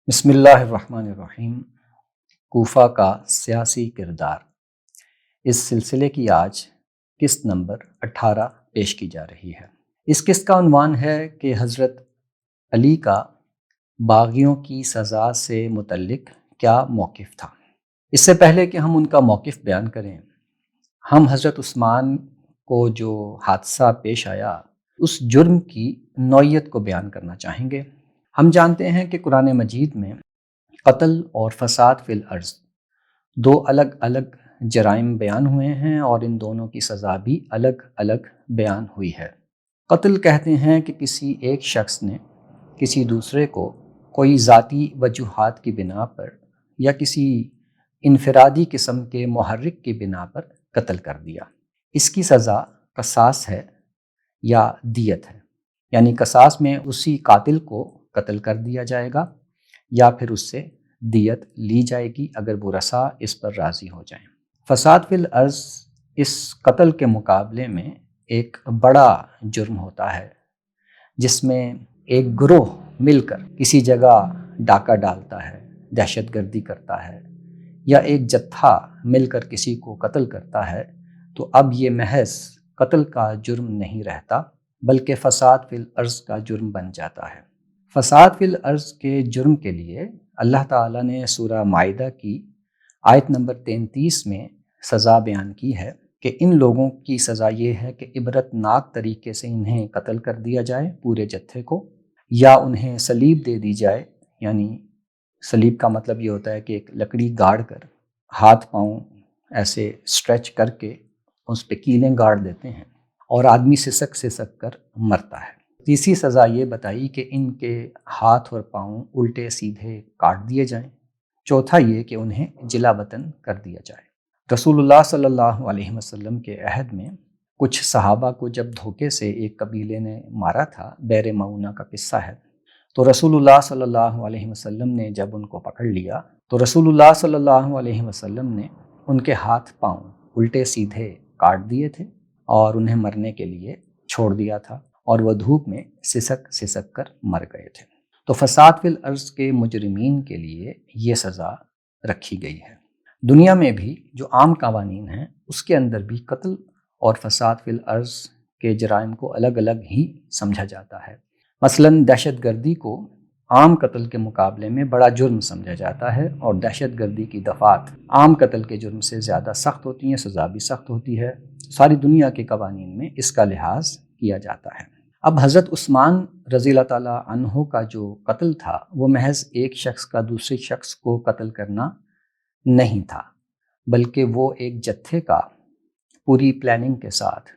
بسم اللہ الرحمن الرحیم۔ کوفہ کا سیاسی کردار، اس سلسلے کی آج قسط نمبر 18 پیش کی جا رہی ہے۔ اس قسط کا عنوان ہے کہ حضرت علی کا باغیوں کی سزا سے متعلق کیا موقف تھا۔ اس سے پہلے کہ ہم ان کا موقف بیان کریں، ہم حضرت عثمان کو جو حادثہ پیش آیا اس جرم کی نوعیت کو بیان کرنا چاہیں گے۔ ہم جانتے ہیں کہ قرآن مجید میں قتل اور فساد فی الارض دو الگ الگ جرائم بیان ہوئے ہیں اور ان دونوں کی سزا بھی الگ الگ بیان ہوئی ہے۔ قتل کہتے ہیں کہ کسی ایک شخص نے کسی دوسرے کو کوئی ذاتی وجوہات کی بنا پر یا کسی انفرادی قسم کے محرک کی بنا پر قتل کر دیا۔ اس کی سزا قصاص ہے یا دیت ہے، یعنی قصاص میں اسی قاتل کو قتل کر دیا جائے گا یا پھر اس سے دیت لی جائے گی اگر ورثاء اس پر راضی ہو جائیں۔ فساد فی الارض اس قتل کے مقابلے میں ایک بڑا جرم ہوتا ہے، جس میں ایک گروہ مل کر کسی جگہ ڈاکہ ڈالتا ہے، دہشت گردی کرتا ہے، یا ایک جتھا مل کر کسی کو قتل کرتا ہے، تو اب یہ محض قتل کا جرم نہیں رہتا بلکہ فساد فی الارض کا جرم بن جاتا ہے۔ فساد فی الارض کے جرم کے لیے اللہ تعالیٰ نے سورہ مائدہ کی آیت نمبر 33 میں سزا بیان کی ہے کہ ان لوگوں کی سزا یہ ہے کہ عبرت ناک طریقے سے انہیں قتل کر دیا جائے پورے جتھے کو، یا انہیں صلیب دے دی جائے، یعنی صلیب کا مطلب یہ ہوتا ہے کہ ایک لکڑی گاڑ کر ہاتھ پاؤں ایسے سٹریچ کر کے اس پہ کیلیں گاڑ دیتے ہیں اور آدمی سسک سسک کر مرتا ہے۔ تیسری سزا یہ بتائی کہ ان کے ہاتھ اور پاؤں الٹے سیدھے کاٹ دیے جائیں۔ چوتھا یہ کہ انہیں جلا وطن کر دیا جائے۔ رسول اللہ صلی اللہ علیہ وسلم کے عہد میں کچھ صحابہ کو جب دھوکے سے ایک قبیلے نے مارا تھا، بئر معونہ کا قصہ ہے، تو رسول اللہ صلی اللہ علیہ وسلم نے جب ان کو پکڑ لیا تو رسول اللہ صلی اللہ علیہ وسلم نے ان کے ہاتھ پاؤں الٹے سیدھے کاٹ دیے تھے اور انہیں مرنے کے لیے چھوڑ دیا تھا، اور وہ دھوپ میں سسک سسک کر مر گئے تھے۔ تو فساد فی الارض کے مجرمین کے لیے یہ سزا رکھی گئی ہے۔ دنیا میں بھی جو عام قوانین ہیں اس کے اندر بھی قتل اور فساد فی الارض کے جرائم کو الگ الگ ہی سمجھا جاتا ہے۔ مثلاً دہشت گردی کو عام قتل کے مقابلے میں بڑا جرم سمجھا جاتا ہے، اور دہشت گردی کی دفعات عام قتل کے جرم سے زیادہ سخت ہوتی ہیں، سزا بھی سخت ہوتی ہے۔ ساری دنیا کے قوانین میں اس کا لحاظ کیا جاتا ہے۔ اب حضرت عثمان رضی اللہ تعالیٰ عنہ کا جو قتل تھا وہ محض ایک شخص کا دوسرے شخص کو قتل کرنا نہیں تھا، بلکہ وہ ایک جتھے کا پوری پلاننگ کے ساتھ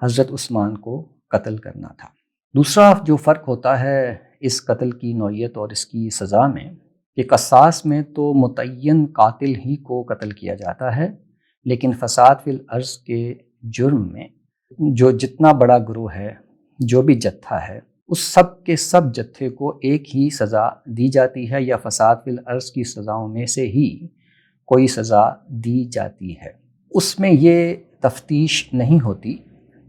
حضرت عثمان کو قتل کرنا تھا۔ دوسرا جو فرق ہوتا ہے اس قتل کی نوعیت اور اس کی سزا میں، کہ قصاص میں تو متعین قاتل ہی کو قتل کیا جاتا ہے، لیکن فساد فی الارض کے جرم میں جو جتنا بڑا گروہ ہے، جو بھی جتھا ہے، اس سب کے سب جتھے کو ایک ہی سزا دی جاتی ہے، یا فساد فی الارض کی سزاؤں میں سے ہی کوئی سزا دی جاتی ہے۔ اس میں یہ تفتیش نہیں ہوتی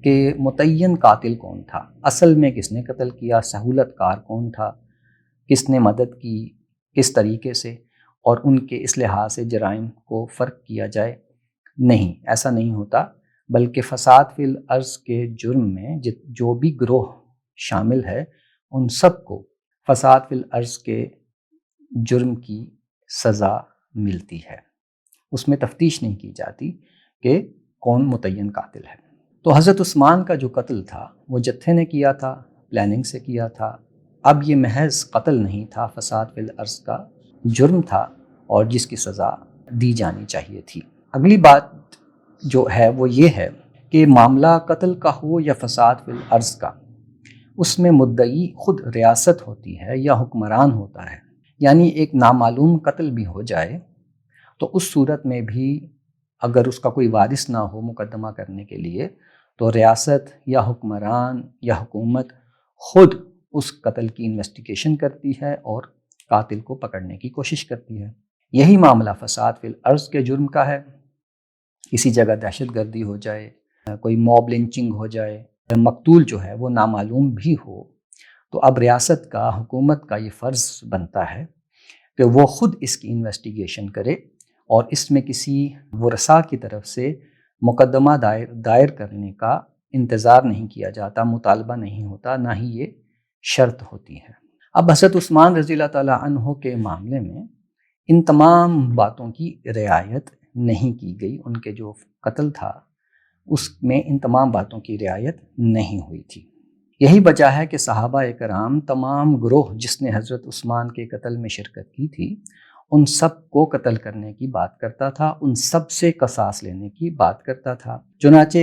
کہ متعین قاتل کون تھا، اصل میں کس نے قتل کیا، سہولت کار کون تھا، کس نے مدد کی، کس طریقے سے، اور ان کے اس لحاظ سے جرائم کو فرق کیا جائے۔ نہیں، ایسا نہیں ہوتا، بلکہ فساد فی الارض کے جرم میں جو بھی گروہ شامل ہے ان سب کو فساد فی الارض کے جرم کی سزا ملتی ہے۔ اس میں تفتیش نہیں کی جاتی کہ کون متعین قاتل ہے۔ تو حضرت عثمان کا جو قتل تھا وہ جتھے نے کیا تھا، پلاننگ سے کیا تھا۔ اب یہ محض قتل نہیں تھا، فساد فی الارض کا جرم تھا اور جس کی سزا دی جانی چاہیے تھی۔ اگلی بات جو ہے وہ یہ ہے کہ معاملہ قتل کا ہو یا فساد فی الارض کا، اس میں مدعی خود ریاست ہوتی ہے یا حکمران ہوتا ہے۔ یعنی ایک نامعلوم قتل بھی ہو جائے تو اس صورت میں بھی اگر اس کا کوئی وارث نہ ہو مقدمہ کرنے کے لیے، تو ریاست یا حکمران یا حکومت خود اس قتل کی انویسٹیگیشن کرتی ہے اور قاتل کو پکڑنے کی کوشش کرتی ہے۔ یہی معاملہ فساد فی الارض کے جرم کا ہے۔ کسی جگہ دہشت گردی ہو جائے، کوئی موب لنچنگ ہو جائے، مقتول جو ہے وہ نامعلوم بھی ہو، تو اب ریاست کا، حکومت کا یہ فرض بنتا ہے کہ وہ خود اس کی انویسٹیگیشن کرے اور اس میں کسی ورثاء کی طرف سے مقدمہ دائر کرنے کا انتظار نہیں کیا جاتا، مطالبہ نہیں ہوتا، نہ ہی یہ شرط ہوتی ہے۔ اب حضرت عثمان رضی اللہ تعالیٰ عنہ کے معاملے میں ان تمام باتوں کی رعایت نہیں کی گئی، ان کے جو قتل تھا اس میں ان تمام باتوں کی رعایت نہیں ہوئی تھی۔ یہی وجہ ہے کہ صحابہ کرام تمام گروہ جس نے حضرت عثمان کے قتل میں شرکت کی تھی ان سب کو قتل کرنے کی بات کرتا تھا، ان سب سے قصاص لینے کی بات کرتا تھا۔ چنانچہ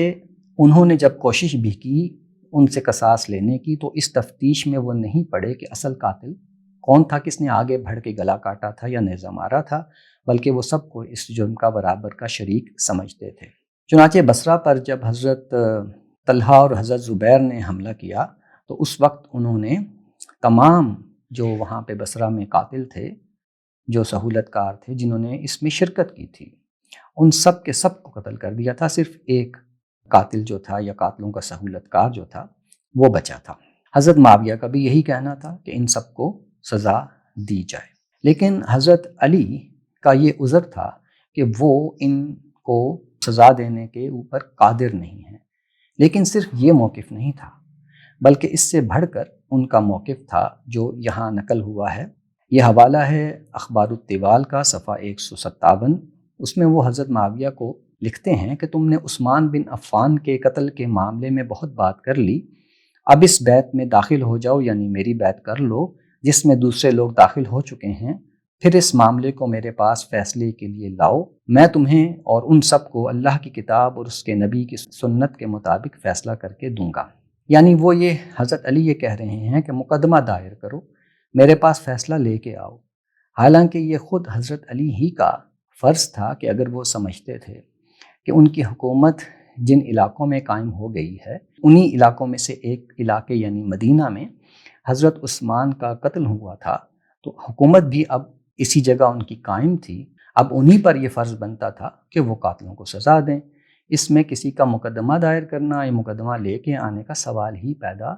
انہوں نے جب کوشش بھی کی ان سے قصاص لینے کی تو اس تفتیش میں وہ نہیں پڑے کہ اصل قاتل کون تھا، کس نے آگے بڑھ کے گلا کاٹا تھا یا نیزہ مارا تھا، بلکہ وہ سب کو اس جرم کا برابر کا شریک سمجھتے تھے۔ چنانچہ بصرہ پر جب حضرت طلحہ اور حضرت زبیر نے حملہ کیا تو اس وقت انہوں نے تمام جو وہاں پہ بصرہ میں قاتل تھے، جو سہولت کار تھے، جنہوں نے اس میں شرکت کی تھی، ان سب کے سب کو قتل کر دیا تھا۔ صرف ایک قاتل جو تھا یا قاتلوں کا سہولت کار جو تھا وہ بچا تھا۔ حضرت معاویہ کا بھی یہی کہنا تھا کہ ان سب کو سزا دی جائے، لیکن حضرت علی کا یہ عذر تھا کہ وہ ان کو سزا دینے کے اوپر قادر نہیں ہیں۔ لیکن صرف یہ موقف نہیں تھا، بلکہ اس سے بڑھ کر ان کا موقف تھا جو یہاں نقل ہوا ہے۔ یہ حوالہ ہے اخبار الطوال کا صفحہ 157۔ اس میں وہ حضرت معاویہ کو لکھتے ہیں کہ تم نے عثمان بن عفان کے قتل کے معاملے میں بہت بات کر لی، اب اس بیعت میں داخل ہو جاؤ، یعنی میری بیعت کر لو جس میں دوسرے لوگ داخل ہو چکے ہیں، پھر اس معاملے کو میرے پاس فیصلے کے لیے لاؤ، میں تمہیں اور ان سب کو اللہ کی کتاب اور اس کے نبی کی سنت کے مطابق فیصلہ کر کے دوں گا۔ یعنی وہ یہ حضرت علی یہ کہہ رہے ہیں کہ مقدمہ دائر کرو، میرے پاس فیصلہ لے کے آؤ، حالانکہ یہ خود حضرت علی ہی کا فرض تھا کہ اگر وہ سمجھتے تھے کہ ان کی حکومت جن علاقوں میں قائم ہو گئی ہے انہی علاقوں میں سے ایک علاقے یعنی مدینہ میں حضرت عثمان کا قتل ہوا تھا، تو حکومت بھی اب اسی جگہ ان کی قائم تھی، اب انہی پر یہ فرض بنتا تھا کہ وہ قاتلوں کو سزا دیں۔ اس میں کسی کا مقدمہ دائر کرنا یا مقدمہ لے کے آنے کا سوال ہی پیدا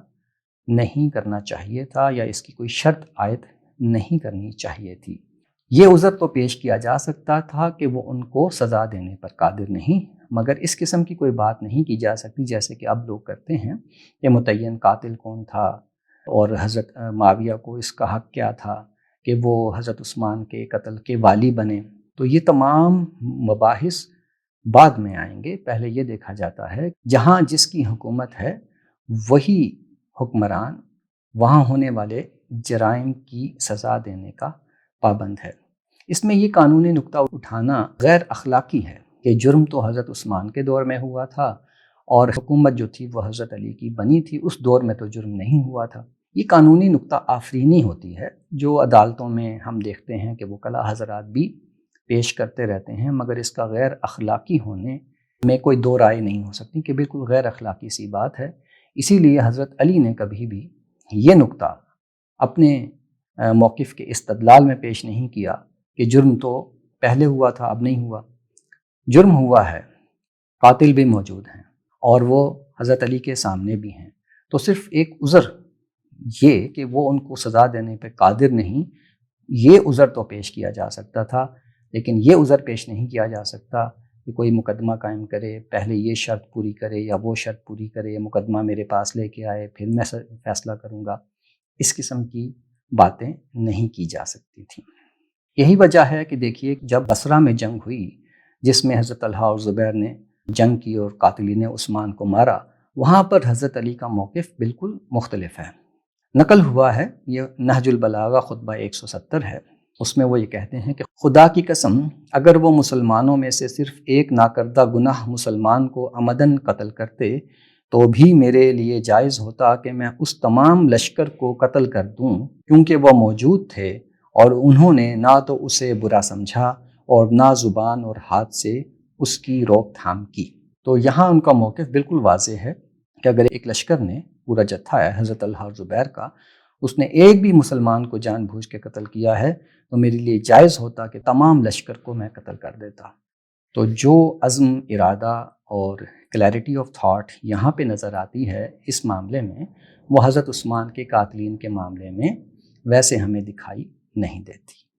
نہیں کرنا چاہیے تھا، یا اس کی کوئی شرط عائد نہیں کرنی چاہیے تھی۔ یہ عذر تو پیش کیا جا سکتا تھا کہ وہ ان کو سزا دینے پر قادر نہیں، مگر اس قسم کی کوئی بات نہیں کی جا سکتی جیسے کہ اب لوگ کرتے ہیں کہ متعین قاتل کون تھا اور حضرت معاویہ کو اس کا حق کیا تھا کہ وہ حضرت عثمان کے قتل کے والی بنے۔ تو یہ تمام مباحث بعد میں آئیں گے، پہلے یہ دیکھا جاتا ہے جہاں جس کی حکومت ہے وہی حکمران وہاں ہونے والے جرائم کی سزا دینے کا پابند ہے۔ اس میں یہ قانونی نقطہ اٹھانا غیر اخلاقی ہے کہ جرم تو حضرت عثمان کے دور میں ہوا تھا اور حکومت جو تھی وہ حضرت علی کی بنی تھی، اس دور میں تو جرم نہیں ہوا تھا۔ یہ قانونی نقطہ آفرینی ہوتی ہے جو عدالتوں میں ہم دیکھتے ہیں کہ وکلاء حضرات بھی پیش کرتے رہتے ہیں، مگر اس کا غیر اخلاقی ہونے میں کوئی دو رائے نہیں ہو سکتی کہ بالکل غیر اخلاقی سی بات ہے۔ اسی لیے حضرت علی نے کبھی بھی یہ نقطہ اپنے موقف کے استدلال میں پیش نہیں کیا کہ جرم تو پہلے ہوا تھا اب نہیں ہوا۔ جرم ہوا ہے، قاتل بھی موجود ہیں اور وہ حضرت علی کے سامنے بھی ہیں، تو صرف ایک عذر یہ کہ وہ ان کو سزا دینے پہ قادر نہیں، یہ عذر تو پیش کیا جا سکتا تھا، لیکن یہ عذر پیش نہیں کیا جا سکتا کہ کوئی مقدمہ قائم کرے، پہلے یہ شرط پوری کرے یا وہ شرط پوری کرے، مقدمہ میرے پاس لے کے آئے پھر میں فیصلہ کروں گا۔ اس قسم کی باتیں نہیں کی جا سکتی تھیں۔ یہی وجہ ہے کہ دیکھیے جب بصرہ میں جنگ ہوئی جس میں حضرت طلحہ اور زبیر نے جنگ کی اور قاتلین عثمان کو مارا، وہاں پر حضرت علی کا موقف بالکل مختلف ہے۔ نقل ہوا ہے، یہ نہج البلاغہ خطبہ 170 ہے، اس میں وہ یہ کہتے ہیں کہ خدا کی قسم اگر وہ مسلمانوں میں سے صرف ایک ناکردہ گناہ مسلمان کو عمدن قتل کرتے تو بھی میرے لیے جائز ہوتا کہ میں اس تمام لشکر کو قتل کر دوں، کیونکہ وہ موجود تھے اور انہوں نے نہ تو اسے برا سمجھا اور نہ زبان اور ہاتھ سے اس کی روک تھام کی۔ تو یہاں ان کا موقف بالکل واضح ہے کہ اگر ایک لشکر نے پورا جتھا ہے حضرت طلحہ اور زبیر کا، اس نے ایک بھی مسلمان کو جان بوجھ کے قتل کیا ہے تو میرے لیے جائز ہوتا کہ تمام لشکر کو میں قتل کر دیتا۔ تو جو عزم، ارادہ اور کلیئرٹی آف تھاٹ یہاں پہ نظر آتی ہے اس معاملے میں، وہ حضرت عثمان کے قاتلین کے معاملے میں ویسے ہمیں دکھائی نہیں دیتی۔